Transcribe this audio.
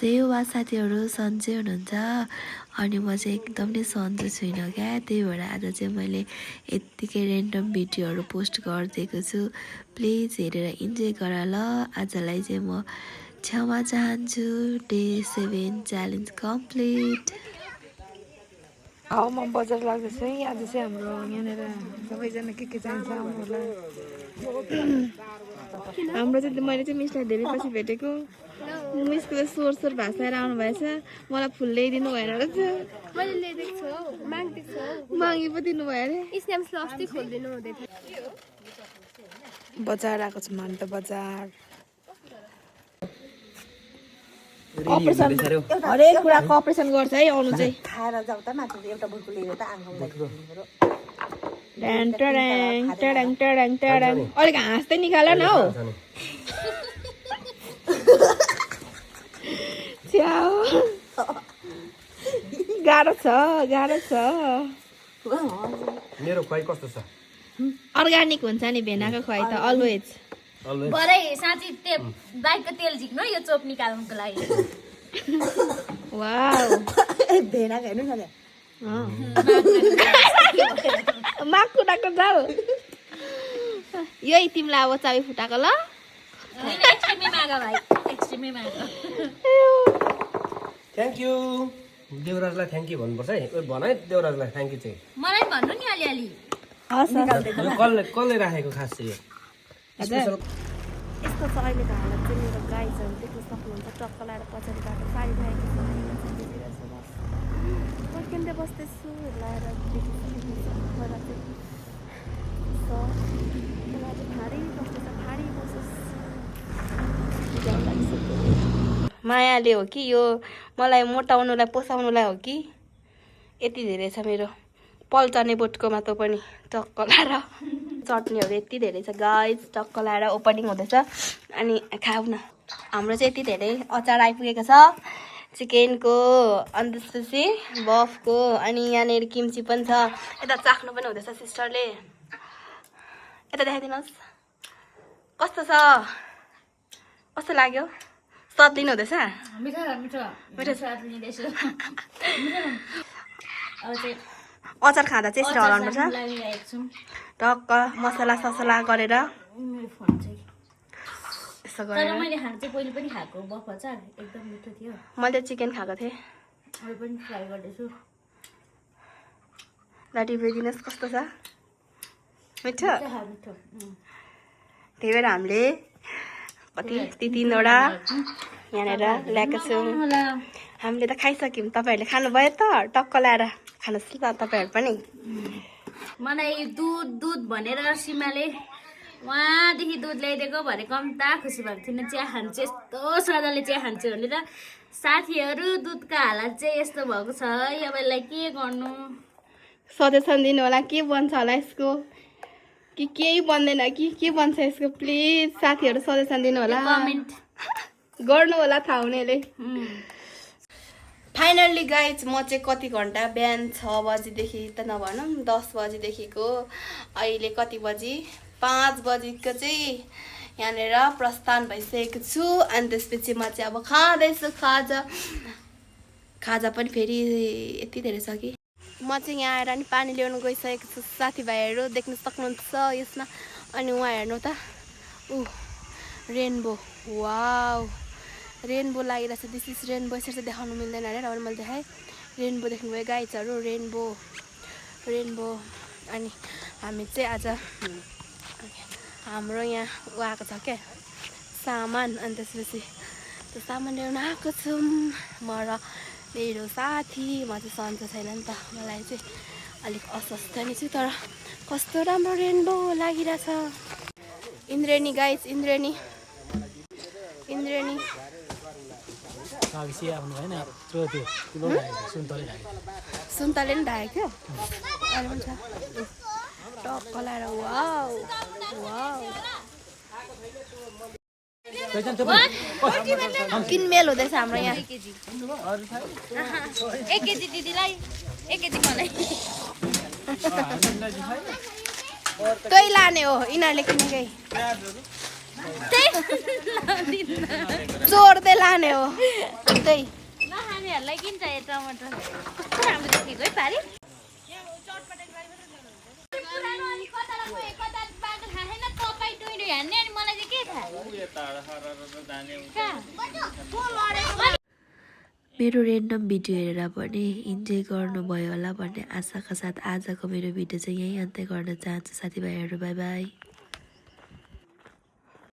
सेवा साथीहरू सन्चै हुनुहुन्छ अनि म चाहिँ एकदम नै सन्चो छुइनँ क्या। त्यही भएर आज चाहिँ मैले यत्तिकै ऱ्यान्डम भिडियोहरू पोस्ट गरिदिएको छु। प्लिज हेरेर इन्जोय गर ल। आजलाई चाहिँ म क्षमा चाहन्छु। Day 7 challenge complete. म बजार लाग्दैछ है। आज चाहिँ हाम्रो यहाँनिर सबैजना के चाहिन्छ आउनुलाई। हाम्रो चाहिँ मैले चाहिँ मिसलाई धेरै पछि भेटेको। मिसको चाहिँ सोर भाषाएर आउनु भएछ। मलाई फुल ल्याइदिनु भएन रहेछ। मैले ल्याइदिएको छु, माग्दिएको छु। मागी पो दिनु भयो अरे। स्न्याप्सले अस्ति खोलिदिनु हुँदै थियो। बजार आएको छु हामी त बजार। अपरेसन हरेक कुराको अपरेसन गर्छ है आउनु चाहिँ। खाएर जाऊ त माथि एउटा बुटको लिएर त आँगनमा अलिक हाँस्दै निकाल न हौ। गाह्रो छ मेरो खुवाई कस्तो छ? अर्ग्यानिक हुन्छ नि भेनाको खुवाई त अलवेज। भरे साँच्ची त्यो बाइकको तेल झिक्नु यो चोप निकाल्नुको लागि। वाउ भेनाको हेर्नु न माकुटाको जाल यही तिमीलाई अब चाबी फुटाएको ल। एक्सट्रिमै माग भाइ, एक्सट्रिमै माग। थ्याङ्क यू देवराजलाई थ्याङ्क यू भन्नुपर्छ है। भन है देवराजलाई थ्याङ्क यू चाहिँ। मलाई भन्नु नि अलिअलि। यो कसले राखेको खास चाहिँ यो स्पेशल। यस्तो छ अहिलेको हालत चाहिँ मेरो गाईहरू देख्न सक्नुहुन्छ। टक्क लगाएर पछाडि बाटो साडी राखेको पर्खिँदै बस्दैछु लाएर मायाले हो कि यो मलाई मोटाउनुलाई पोसाउनुलाई हो कि यति धेरै छ मेरो पल्चने बोटकोमा त पनि टक्क लाएर चट्नीहरू यति धेरै छ गाइस। टक्क लाएर ओपनिङ हुँदैछ अनि खाऊ न। हाम्रो चाहिँ यति धेरै अचार आइपुगेको छ चिकनको अनि त्यसपछि बफको अनि यहाँनिर किम्ची पनि छ। यता चाख्नु पनि हुँदैछ सिस्टरले। यता देखाइदिनुहोस् कस्तो छ, कस्तो लाग्यो? स्वाद लिनु हुँदैछ? मिठो मिठो मिठो स्वाद लिँदैछु। अचार खाँदा चाहिँ यसरी हराउनुपर्छ लागिरहेको छु। टक्क मसला ससला गरेर मेरो फोन चाहिँ यसो तर गरेर। मैले खानु चाहिँ पहिले पनि खाएको बफ अचार एकदम मिठो थियो। मैले चिकन खाएको थिएँ। अहिले पनि ट्राई गर्दैछु। दाटी बुझिदिनुहोस् कस्तो छ मिठो। मिठो त्यही भएर हामीले कति ती 3वटा यहाँनिर ल्याएको छौँ। हामीले त खाइसक्यौँ। तपाईँहरूले खानुभयो त? टक्क ल्याएर खानुहोस् ल तपाईँहरू पनि। मलाई दुध दुध भनेर सीमाले उहाँदेखि दुध ल्याइदिएको भरे कम्ता खुसी भएको थिएन। चिया खान्छु यस्तो स्वादले चिया खान्छु भनेर। साथीहरू दुधको हालत चाहिँ यस्तो भएको छ है। अब यसलाई के गर्नु? सजेसन दिनु होला के बन्छ होला यसको कि केही बन्दैन कि के बन्छ यसको। प्लिज साथीहरू सजेसन दिनु होला, कमेन्ट गर्नु होला थाहा हुनेले। फाइनल्ली गाइज म चाहिँ कति घन्टा बिहान 6 बजीदेखि त नभनौँ 10 बजीदेखिको अहिले कति बजी 5 बजीको चाहिँ यहाँनिर प्रस्थान भइसकेको छु। अनि त्यसपछि म चाहिँ अब खाँदैछु खाजा पनि फेरि यति धेरै छ कि म चाहिँ यहाँ आएर नि पानी ल्याउनु गइसकेको छु। साथीभाइहरू देख्न सक्नुहुन्छ यसमा। अनि उहाँ हेर्नु त रेनबो। वाउ रेनबो लागिरहेछ। This is rainbow. यसरी चाहिँ देखाउनु मिल्दैन अरे र मैले देखाएँ। रेनबो देख्नुभयो गाइजहरू रेनबो। अनि हामी चाहिँ आज हाम्रो यहाँ आएको छ क्या सामान। अनि त्यसपछि त्यो सामान ल्याउन आएको छौँ म र मेरो साथी। म चाहिँ सन्चो छैन नि त, मलाई चाहिँ अलिक अस्वस्थ नै छु। तर कस्तो राम्रो रेनबो लागिरहेछ। इन्द्रेणी गाइज इन्द्रेणी सुन्तले नि ढाकेको थियो अहिले पनि छ टक्क लाएर। वाउ किनमेल हुँदैछ हाम्रो यहाँ। 1 केजी दिदीलाई 1 केजी मलाई। त्यही लाने हो यिनीहरूले किनेकै। चोर्दै लाने हो त्यही नखानेहरूलाई किन चाहियो टमाटर कस्तो राम्रो देखेको है पारी मेरो रेन्डम भिडियो हेरेर पनि इन्जोय गर्नुभयो होला भन्ने आशाका साथ आजको मेरो भिडियो चाहिँ यहीँ अन्त्य गर्न चाहन्छु साथीभाइहरू बाई बाई